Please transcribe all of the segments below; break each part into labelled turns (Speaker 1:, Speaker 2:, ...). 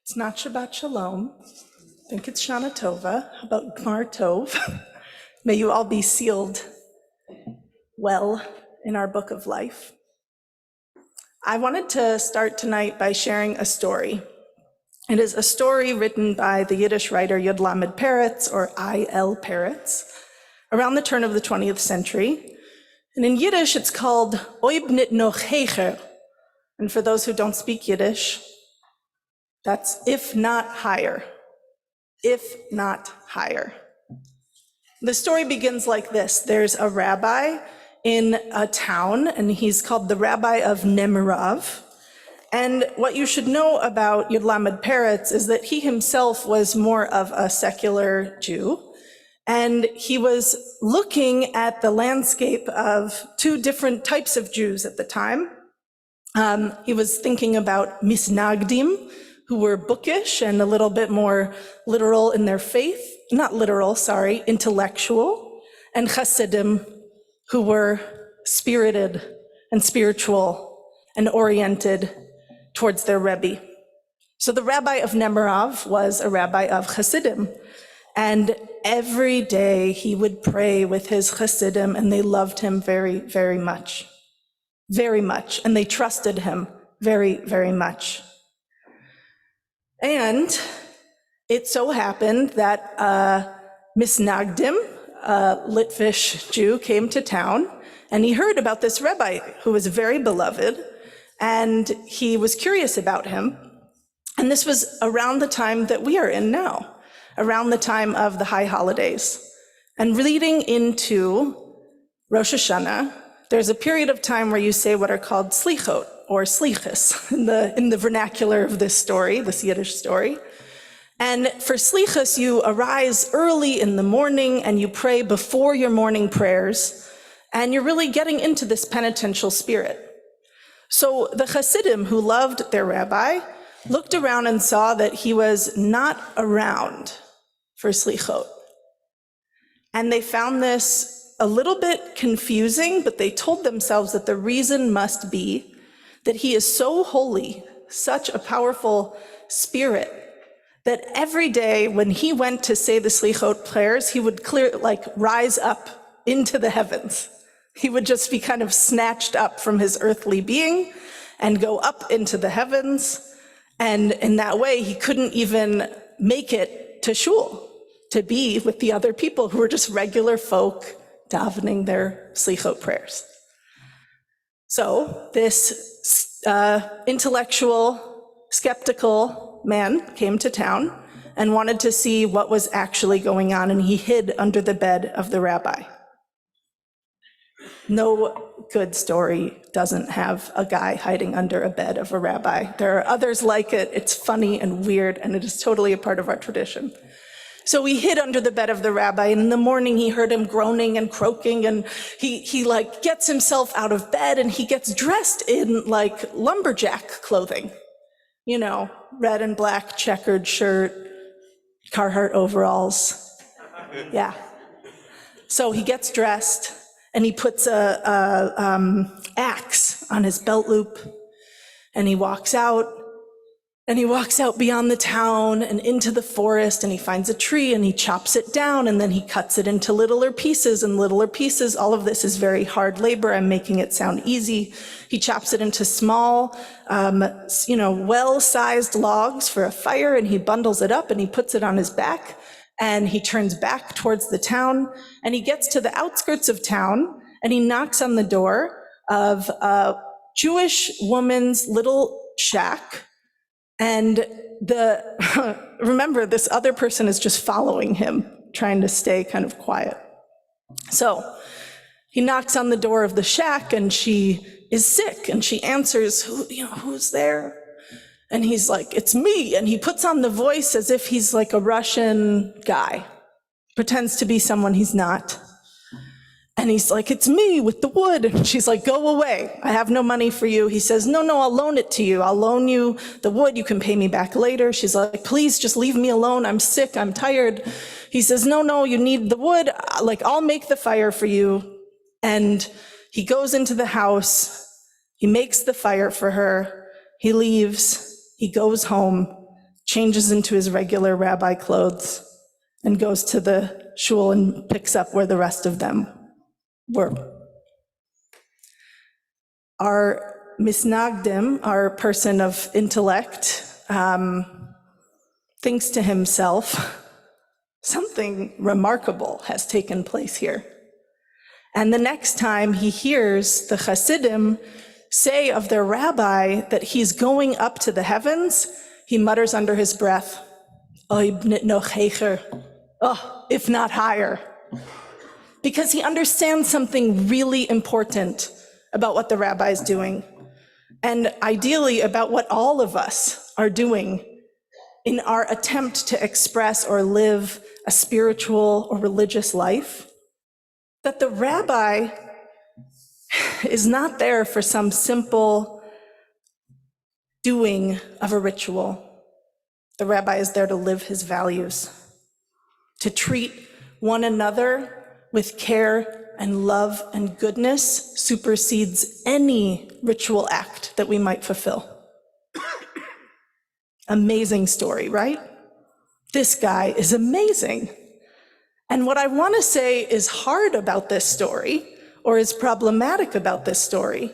Speaker 1: It's not Shabbat Shalom. I think it's Shana Tova. How about Gmar Tov? May you all be sealed well in our book of life. I wanted to start tonight by sharing a story. It is a story written by the Yiddish writer Yud Lamed Peretz, or I.L. Peretz, around the turn of the 20th century. And in Yiddish, it's called Oib nit noch hecher. And for those who don't speak Yiddish, that's if not higher. If not higher. The story begins like this. There's a rabbi in a town, and he's called the Rabbi of Nemirov. And what you should know about Yud Lamed Peretz is that he himself was more of a secular Jew, and he was looking at the landscape of two different types of Jews at the time. He was thinking about misnagdim, who were bookish and a little bit more literal in their faith, not literal, sorry, intellectual, and chassidim, who were spirited and spiritual and oriented towards their Rebbe. So the Rabbi of Nemirov was a rabbi of chassidim, and every day he would pray with his chassidim, and they loved him very, very much. Very much, and they trusted him very, very much. And it so happened that misnagdim, a Litvish Jew, came to town, and he heard about this rabbi who was very beloved, and he was curious about him. And this was around the time that we are in now, around the time of the high holidays. And leading into Rosh Hashanah, there's a period of time where you say what are called slichot, or slichas, in the vernacular of this story, this Yiddish story. And for slichas, you arise early in the morning and you pray before your morning prayers, and you're really getting into this penitential spirit. So the Hasidim, who loved their rabbi, looked around and saw that he was not around for slichot. And they found this a little bit confusing, but they told themselves that the reason must be that he is so holy, such a powerful spirit, that every day when he went to say the slichot prayers, he would rise up into the heavens. He would just be kind of snatched up from his earthly being and go up into the heavens. And in that way, he couldn't even make it to shul, to be with the other people who were just regular folk davening their slichot prayers. So this intellectual, skeptical man came to town and wanted to see what was actually going on, and he hid under the bed of the rabbi. No good story doesn't have a guy hiding under a bed of a rabbi. There are others like it. It's funny and weird, and it is totally a part of our tradition. So he hid under the bed of the rabbi, and in the morning he heard him groaning and croaking, and he gets himself out of bed, and he gets dressed in lumberjack clothing. You know, red and black checkered shirt, Carhartt overalls. Yeah. So he gets dressed, and he puts a axe on his belt loop, and he walks out. And he walks out beyond the town and into the forest, and he finds a tree and he chops it down, and then he cuts it into littler pieces and littler pieces. All of this is very hard labor. I'm making it sound easy. He chops it into small, well-sized logs for a fire, and he bundles it up and he puts it on his back, and he turns back towards the town, and he gets to the outskirts of town, and he knocks on the door of a Jewish woman's little shack. And remember, this other person is just following him, trying to stay kind of quiet. So he knocks on the door of the shack, and she is sick, and she answers, who's there? And he's like, it's me. And he puts on the voice as if he's like a Russian guy, pretends to be someone he's not. And he's like, it's me with the wood. And she's like, go away. I have no money for you. He says, no, I'll loan it to you. I'll loan you the wood. You can pay me back later. She's like, please just leave me alone. I'm sick. I'm tired. He says, no, you need the wood. I'll make the fire for you. And he goes into the house. He makes the fire for her. He leaves. He goes home. changes into his regular rabbi clothes, and goes to the shul and picks up where the rest of them were. Our misnagdim, our person of intellect, thinks to himself, something remarkable has taken place here. And the next time he hears the Hasidim say of their rabbi that he's going up to the heavens, he mutters under his breath, "Oy bnit noch heicher," oh, if not higher. Because he understands something really important about what the rabbi is doing, and ideally about what all of us are doing in our attempt to express or live a spiritual or religious life. That the rabbi is not there for some simple doing of a ritual. The rabbi is there to live his values, to treat one another with care and love and goodness supersedes any ritual act that we might fulfill. Amazing story, right? This guy is amazing. And what I want to say is hard about this story, or is problematic about this story,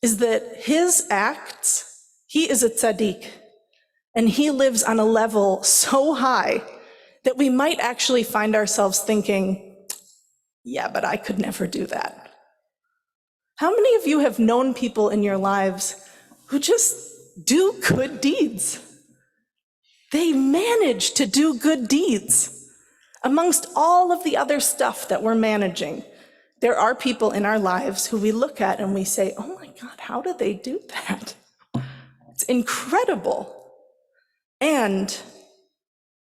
Speaker 1: is that his acts, he is a tzaddik, and he lives on a level so high that we might actually find ourselves thinking, yeah, but I could never do that. How many of you have known people in your lives who just do good deeds? They manage to do good deeds. Amongst all of the other stuff that we're managing, there are people in our lives who we look at and we say, oh my God, how do they do that? It's incredible. And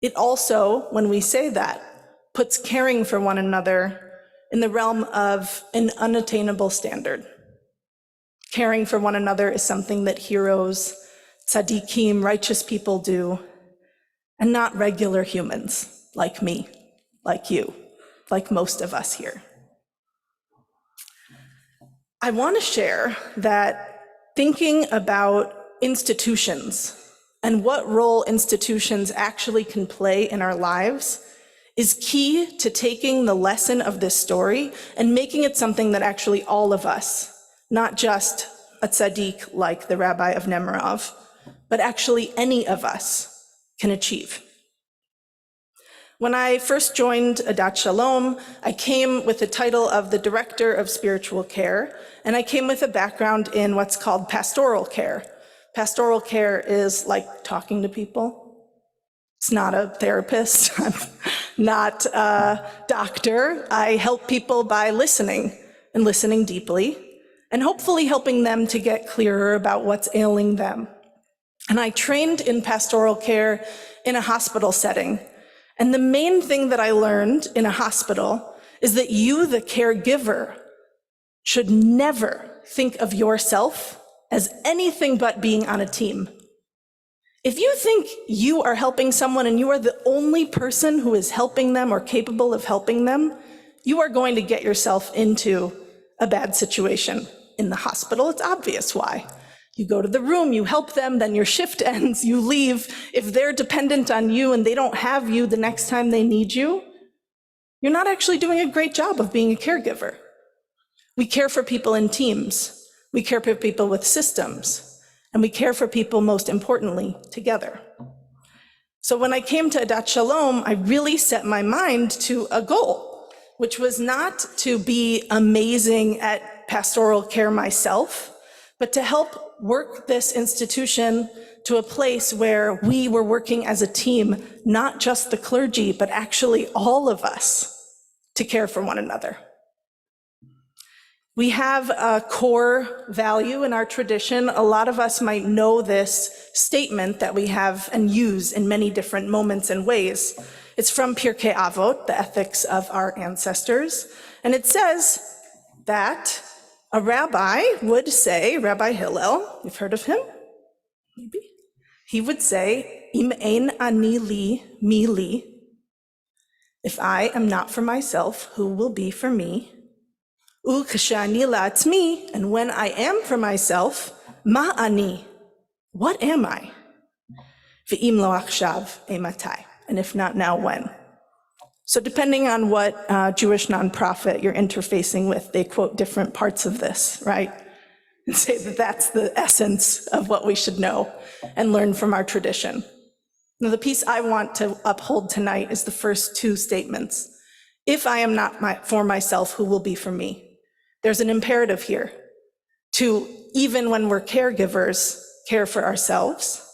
Speaker 1: it also, when we say that, puts caring for one another in the realm of an unattainable standard. Caring for one another is something that heroes, tzaddikim, righteous people do, and not regular humans like me, like you, like most of us here. I want to share that thinking about institutions and what role institutions actually can play in our lives is key to taking the lesson of this story and making it something that actually all of us, not just a tzaddik like the Rabbi of Nemirov, but actually any of us can achieve. When I first joined Adat Shalom, I came with the title of the Director of Spiritual Care, and I came with a background in what's called pastoral care. Pastoral care is like talking to people. It's not a therapist, I'm not a doctor. I help people by listening, and listening deeply, and hopefully helping them to get clearer about what's ailing them. And I trained in pastoral care in a hospital setting. And the main thing that I learned in a hospital is that you, the caregiver, should never think of yourself as anything but being on a team. If you think you are helping someone and you are the only person who is helping them or capable of helping them, you are going to get yourself into a bad situation. In the hospital, it's obvious why. You go to the room, you help them, then your shift ends, you leave. If they're dependent on you and they don't have you the next time they need you, you're not actually doing a great job of being a caregiver. We care for people in teams. We care for people with systems. And we care for people, most importantly, together. So when I came to Adat Shalom, I really set my mind to a goal, which was not to be amazing at pastoral care myself, but to help work this institution to a place where we were working as a team, not just the clergy, but actually all of us, to care for one another. We have a core value in our tradition. A lot of us might know this statement that we have and use in many different moments and ways. It's from Pirkei Avot, the ethics of our ancestors, and it says that a rabbi would say, Rabbi Hillel, you've heard of him? Maybe? He would say, Im ein ani li, mi li. If I am not for myself, who will be for me? U kashani la'atzmi, and when I am for myself, ma ani, what am I? V'im lo achshav eimatai. And if not now, when? So depending on what Jewish nonprofit you're interfacing with, they quote different parts of this, right? And say that that's the essence of what we should know and learn from our tradition. Now, the piece I want to uphold tonight is the first two statements. If I am not for myself, who will be for me? There's an imperative here to, even when we're caregivers, care for ourselves,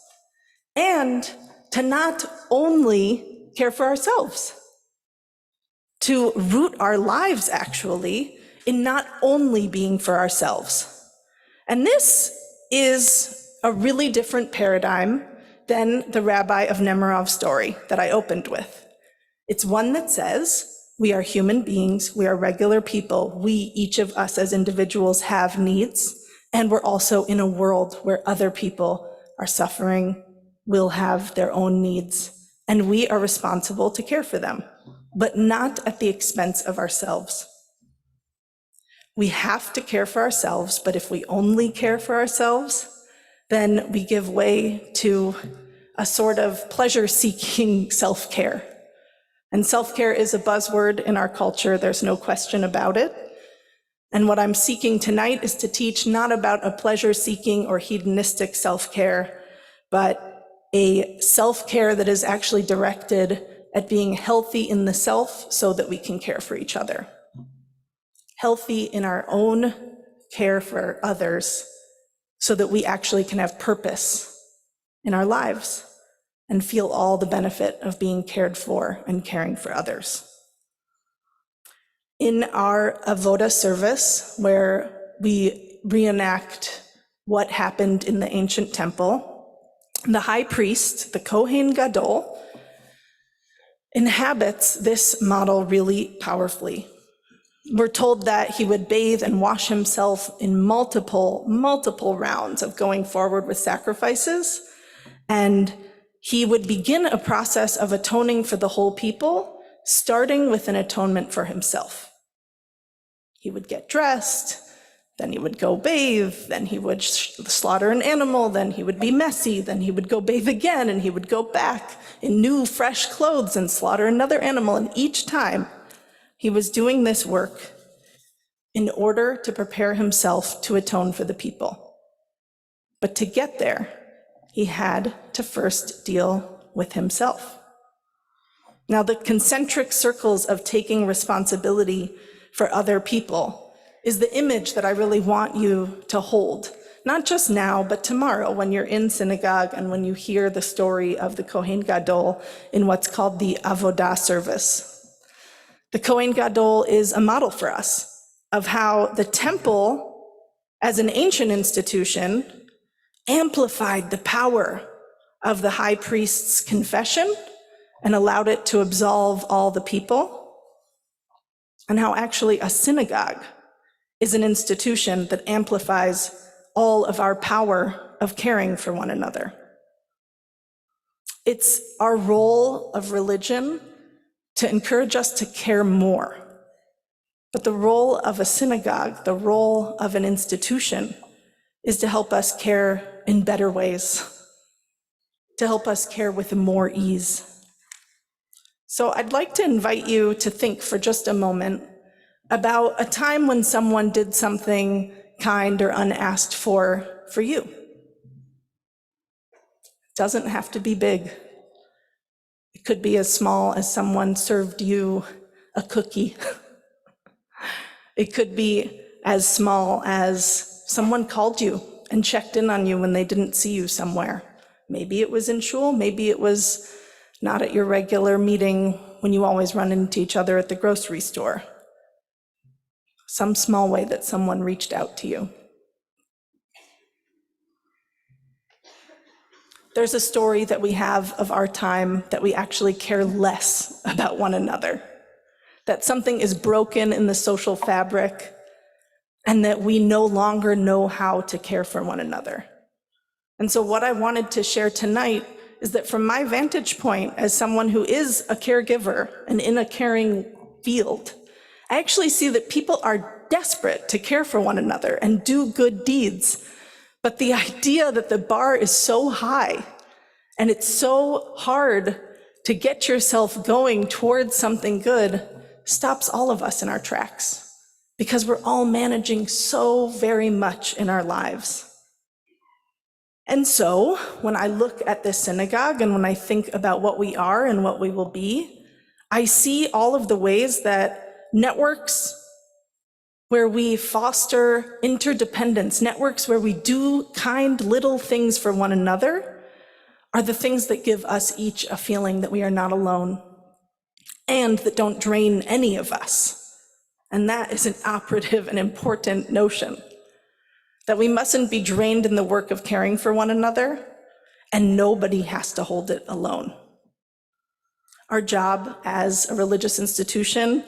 Speaker 1: and to not only care for ourselves, to root our lives, actually, in not only being for ourselves. And this is a really different paradigm than the Rabbi of Nemirov's story that I opened with. It's one that says, we are human beings, we are regular people, we, each of us as individuals, have needs, and we're also in a world where other people are suffering, will have their own needs, and we are responsible to care for them, but not at the expense of ourselves. We have to care for ourselves, but if we only care for ourselves, then we give way to a sort of pleasure-seeking self-care. And self-care is a buzzword in our culture, there's no question about it. And what I'm seeking tonight is to teach not about a pleasure-seeking or hedonistic self-care, but a self-care that is actually directed at being healthy in the self so that we can care for each other. Healthy in our own care for others so that we actually can have purpose in our lives and feel all the benefit of being cared for and caring for others. In our avoda service, where we reenact what happened in the ancient temple, the high priest, the Kohen Gadol, inhabits this model really powerfully. We're told that he would bathe and wash himself in multiple rounds of going forward with sacrifices, and he would begin a process of atoning for the whole people, starting with an atonement for himself. He would get dressed, then he would go bathe, then he would slaughter an animal, then he would be messy, then he would go bathe again, and he would go back in new, fresh clothes and slaughter another animal, and each time he was doing this work in order to prepare himself to atone for the people. But to get there, he had to first deal with himself. Now, the concentric circles of taking responsibility for other people is the image that I really want you to hold, not just now, but tomorrow when you're in synagogue and when you hear the story of the Kohen Gadol in what's called the Avodah service. The Kohen Gadol is a model for us of how the temple, as an ancient institution, amplified the power of the high priest's confession and allowed it to absolve all the people, and how actually a synagogue is an institution that amplifies all of our power of caring for one another. It's our role of religion to encourage us to care more. But the role of a synagogue, the role of an institution, is to help us care in better ways, to help us care with more ease. So I'd like to invite you to think for just a moment about a time when someone did something kind or unasked for you. It doesn't have to be big. It could be as small as someone served you a cookie. It could be as small as someone called you and checked in on you when they didn't see you somewhere. Maybe it was in shul, maybe it was not at your regular meeting when you always run into each other at the grocery store. Some small way that someone reached out to you. There's a story that we have of our time that we actually care less about one another, that something is broken in the social fabric and that we no longer know how to care for one another. And so what I wanted to share tonight is that from my vantage point as someone who is a caregiver and in a caring field, I actually see that people are desperate to care for one another and do good deeds. But the idea that the bar is so high And it's so hard to get yourself going towards something good, stops all of us in our tracks, because we're all managing so very much in our lives. And so when I look at this synagogue and when I think about what we are and what we will be, I see all of the ways that networks where we foster interdependence, networks where we do kind little things for one another, are the things that give us each a feeling that we are not alone and that don't drain any of us. And that is an operative and important notion, that we mustn't be drained in the work of caring for one another, and nobody has to hold it alone. Our job as a religious institution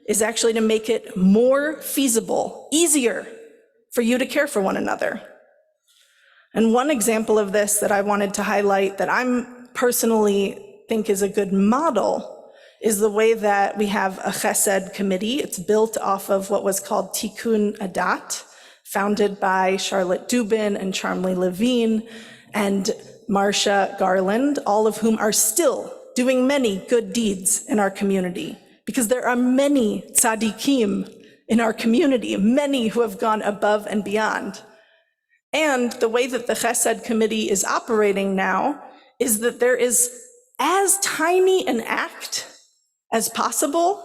Speaker 1: is actually to make it more feasible, easier for you to care for one another. And one example of this that I wanted to highlight that I'm personally think is a good model is the way that we have a chesed committee. It's built off of what was called Tikkun Adat, founded by Charlotte Dubin and Charmley Levine and Marcia Garland, all of whom are still doing many good deeds in our community, because there are many tzaddikim in our community, many who have gone above and beyond. And the way that the Chesed Committee is operating now is that there is as tiny an act as possible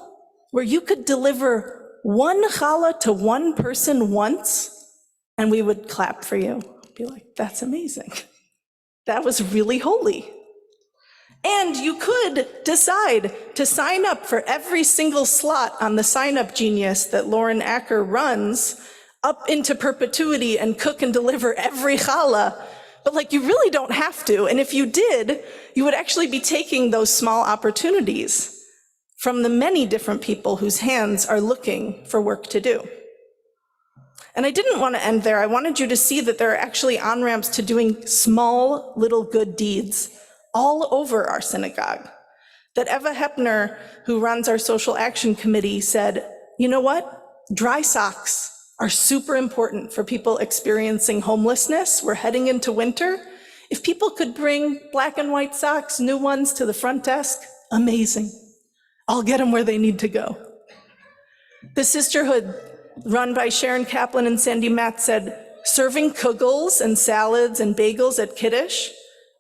Speaker 1: where you could deliver one challah to one person once, and we would clap for you. Be like, that's amazing. That was really holy. And you could decide to sign up for every single slot on the Sign Up Genius that Lauren Acker runs up into perpetuity and cook and deliver every challah. But you really don't have to. And if you did, you would actually be taking those small opportunities from the many different people whose hands are looking for work to do. And I didn't want to end there. I wanted you to see that there are actually on-ramps to doing small little good deeds all over our synagogue. That Eva Heppner, who runs our social action committee, said, you know what? Dry socks are super important for people experiencing homelessness. We're heading into winter. If people could bring black and white socks, new ones, to the front desk, amazing. I'll get them where they need to go. The sisterhood run by Sharon Kaplan and Sandy Matt said, serving kugels and salads and bagels at Kiddush,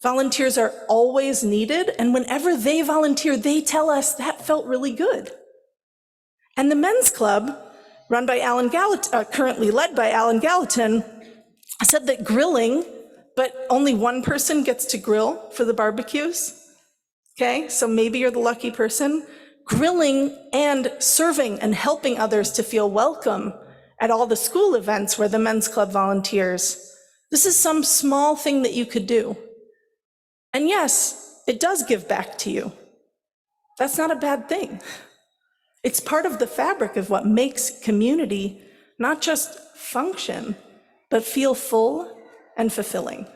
Speaker 1: volunteers are always needed, and whenever they volunteer, they tell us that felt really good. And the men's club, run by Alan Gallatin, currently led by Alan Gallatin, said that grilling, but only one person gets to grill for the barbecues. Okay, so maybe you're the lucky person. Grilling and serving and helping others to feel welcome at all the school events where the men's club volunteers. This is some small thing that you could do. And yes, it does give back to you. That's not a bad thing. It's part of the fabric of what makes community not just function, but feel full and fulfilling.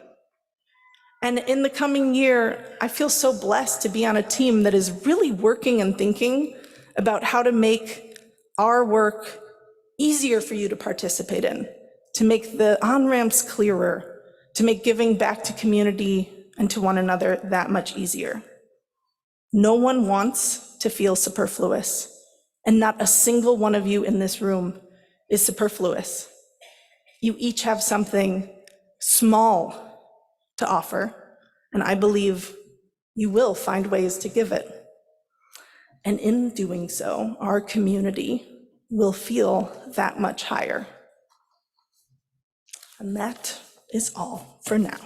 Speaker 1: And in the coming year, I feel so blessed to be on a team that is really working and thinking about how to make our work easier for you to participate in, to make the on-ramps clearer, to make giving back to community and to one another that much easier. No one wants to feel superfluous, and not a single one of you in this room is superfluous. You each have something small to offer, and I believe you will find ways to give it. And in doing so, our community will feel that much higher. And that is all for now.